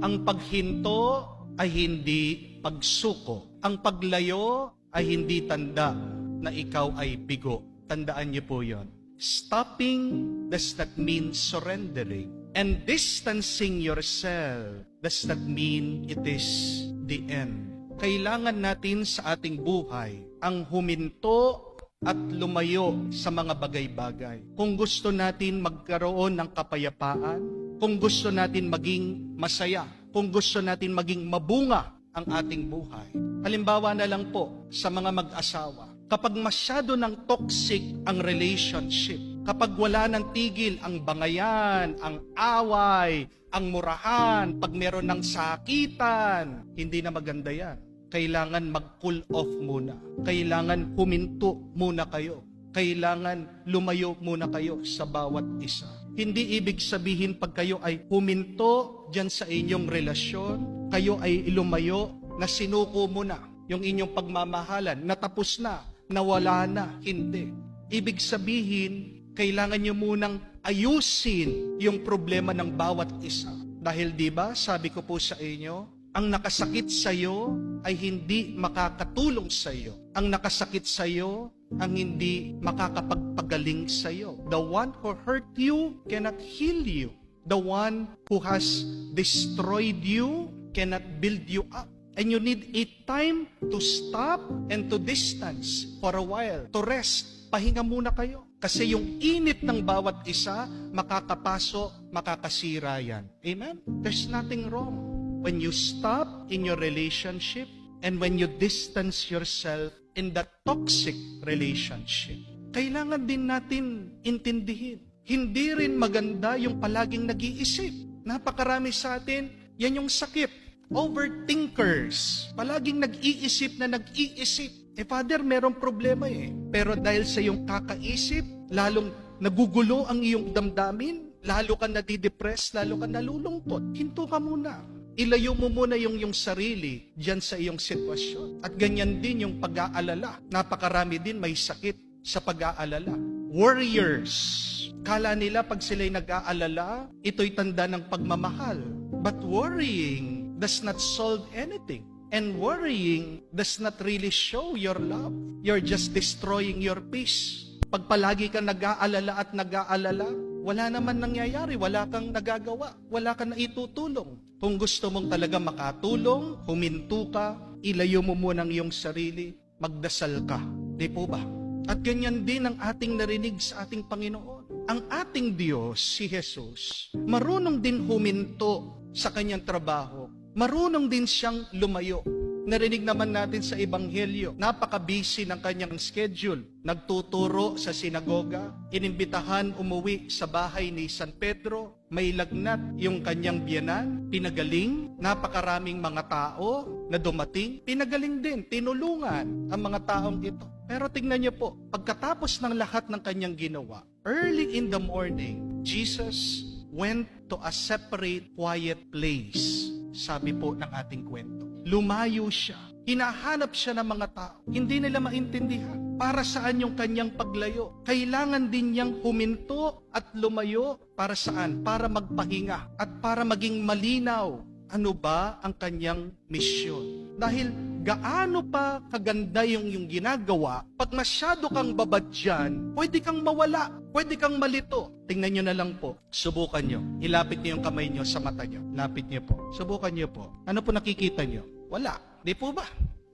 Ang paghinto ay hindi pagsuko. Ang paglayo ay hindi tanda na ikaw ay bigo. Tandaan niyo po yon. Stopping does not mean surrendering. And distancing yourself does not mean it is the end. Kailangan natin sa ating buhay ang huminto at lumayo sa mga bagay-bagay. Kung gusto natin magkaroon ng kapayapaan, kung gusto natin maging masaya, kung gusto natin maging mabunga ang ating buhay. Halimbawa na lang po sa mga mag-asawa, kapag masyado ng toxic ang relationship, kapag wala ng tigil ang bangayan, ang away, ang murahan, pag meron ng sakitan, hindi na maganda yan. Kailangan mag-cool off muna. Kailangan huminto muna kayo. Kailangan lumayo muna kayo sa bawat isa. Hindi ibig sabihin pag kayo ay huminto dyan sa inyong relasyon, kayo ay lumayo na sinuko mo na yung inyong pagmamahalan, natapos na, nawala na. Hindi. Ibig sabihin, kailangan nyo munang ayusin yung problema ng bawat isa. Dahil diba, sabi ko po sa inyo, ang nakasakit sa iyo ay hindi makakatulong sa iyo. Ang nakasakit sa iyo ang hindi makakapagpagaling sa iyo. The one who hurt you cannot heal you. The one who has destroyed you cannot build you up. And you need a time to stop and to distance for a while, to rest. Pahinga muna kayo. Kasi yung init ng bawat isa, makakapasok, makakasira yan. Amen? There's nothing wrong when you stop in your relationship and when you distance yourself in that toxic relationship. Kailangan din natin intindihin. Hindi rin maganda yung palaging nag-iisip. Napakarami sa atin, yan yung sakit. Overthinkers. Palaging nag-iisip na nag-iisip. Father, merong problema eh. Pero dahil sa iyong kakaisip, lalong nagugulo ang iyong damdamin, lalo ka nadidepress, lalo ka nalulungkot. Hinto ka muna. Ilayo mo muna yung sarili dyan sa iyong sitwasyon. At ganyan din yung pag-aalala. Napakarami din may sakit sa pag-aalala. Warriors. Kala nila pag sila'y nag-aalala, ito'y tanda ng pagmamahal. But worrying does not solve anything. And worrying does not really show your love. You're just destroying your peace. Pag palagi kang nag-aalala at nag-aalala, wala naman nangyayari, wala kang nagagawa, wala kang naitutulong. Kung gusto mong talaga makatulong, huminto ka, ilayo mo muna ang iyong sarili, magdasal ka. Di po ba? At ganyan din ang ating narinig sa ating Panginoon. Ang ating Diyos, si Jesus, marunong din huminto sa kanyang trabaho. Marunong din siyang lumayo. Narinig naman natin sa Ebanghelyo, napaka-busy ng kanyang schedule. Nagtuturo sa sinagoga, inimbitahan umuwi sa bahay ni San Pedro, may lagnat yung kanyang biyanan, pinagaling, napakaraming mga tao na dumating, pinagaling din, tinulungan ang mga taong ito. Pero tingnan niyo po, pagkatapos ng lahat ng kanyang ginawa, early in the morning, Jesus went to a separate, quiet place. Sabi po ng ating kwento. Lumayo siya. Hinahanap siya ng mga tao. Hindi nila maintindihan. Para saan yung kanyang paglayo? Kailangan din niyang huminto at lumayo. Para saan? Para magpahinga at para maging malinaw. Ano ba ang kanyang misyon? Dahil gaano pa kaganda yung ginagawa, pag masyado kang babad dyan, pwede kang mawala, pwede kang malito. Tingnan nyo na lang po, subukan nyo. Ilapit nyo yung kamay nyo sa mata nyo. Lapit nyo po. Subukan nyo po. Ano po nakikita nyo? Wala. Di po ba?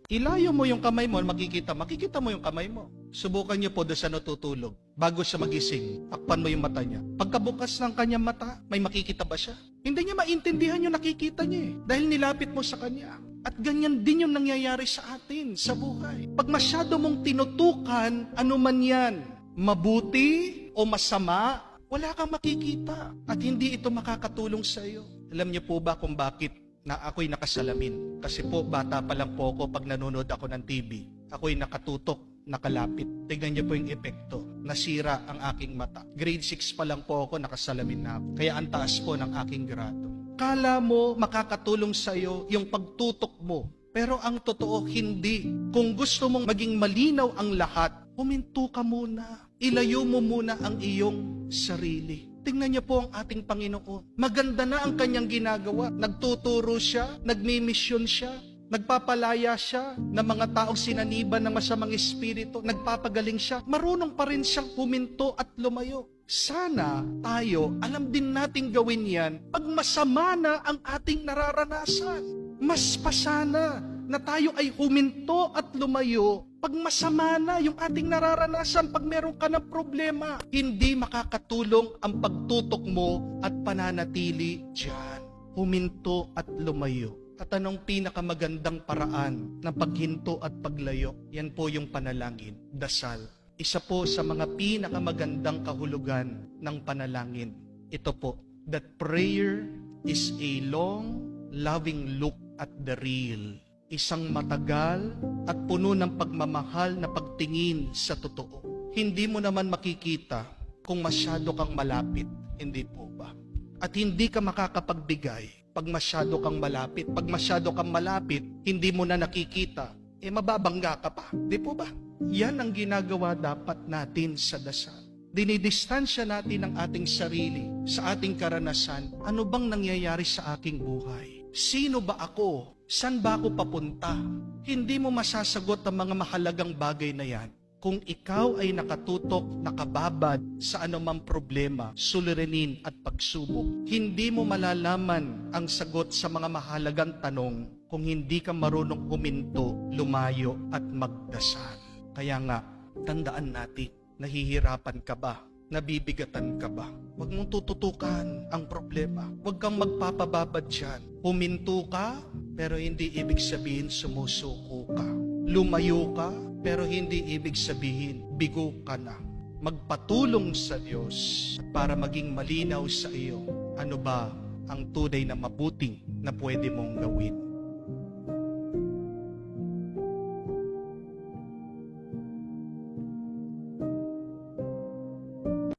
Ilayo mo yung kamay mo, makikita mo yung kamay mo. Subukan nyo po doon sa natutulog. Bago siya magising, takpan mo yung mata niya. Pagkabukas ng kanyang mata, may makikita ba siya? Hindi niya maintindihan yung nakikita niya eh. Dahil nilapit mo sa kanya. At ganyan din yung nangyayari sa atin, sa buhay. Pag masyado mong tinutukan, ano man yan, mabuti o masama, wala kang makikita. At hindi ito makakatulong sa iyo. Alam niyo po ba kung bakit na ako'y nakasalamin? Kasi po, bata pa lang po ako pag nanonood ako ng TV. Ako'y nakatutok, nakalapit. Tignan niyo po yung epekto. Nasira ang aking mata. Grade 6 pa lang po ako, nakasalamin na ako. Kaya ang taas po ng aking grado. Kala mo makakatulong sa iyo yung pagtutok mo. Pero ang totoo, hindi. Kung gusto mong maging malinaw ang lahat, huminto ka muna. Ilayo mo muna ang iyong sarili. Tingnan niyo po ang ating Panginoon. Maganda na ang kanyang ginagawa. Nagtuturo siya, nagmimisyon siya, nagpapalaya siya ng mga taong sinaniban ng masamang espiritu, nagpapagaling siya. Marunong pa rin siyang huminto at lumayo. Sana tayo, alam din nating gawin yan pag masama na ang ating nararanasan. Mas pasana na tayo ay huminto at lumayo pag masama na yung ating nararanasan, pag meron ka ng problema. Hindi makakatulong ang pagtutok mo at pananatili diyan. Huminto at lumayo. At anong pinakamagandang paraan ng paghinto at paglayo? Yan po yung panalangin, dasal. Isa po sa mga pinakamagandang kahulugan ng panalangin. Ito po, that prayer is a long, loving look at the real. Isang matagal at puno ng pagmamahal na pagtingin sa totoo. Hindi mo naman makikita kung masyado kang malapit, hindi po ba? At hindi ka makakapagbigay pag masyado kang malapit. Pag masyado kang malapit, hindi mo na nakikita, mababangga ka pa, di po ba? Yan ang ginagawa dapat natin sa dasal. Dinidistansya natin ang ating sarili sa ating karanasan. Ano bang nangyayari sa aking buhay? Sino ba ako? Saan ba ako papunta? Hindi mo masasagot ang mga mahalagang bagay na yan kung ikaw ay nakatutok, nakababad sa anumang problema, suliranin at pagsubok. Hindi mo malalaman ang sagot sa mga mahalagang tanong kung hindi ka marunong huminto, lumayo at magdasal. Kaya nga, tandaan natin, nahihirapan ka ba? Nabibigatan ka ba? Huwag mong tututukan ang problema. Huwag kang magpapababad dyan. Huminto ka, pero hindi ibig sabihin sumusuko ka. Lumayo ka, pero hindi ibig sabihin bigo ka na. Magpatulong sa Diyos para maging malinaw sa iyo ano ba ang tunay na mabuting na pwede mong gawin.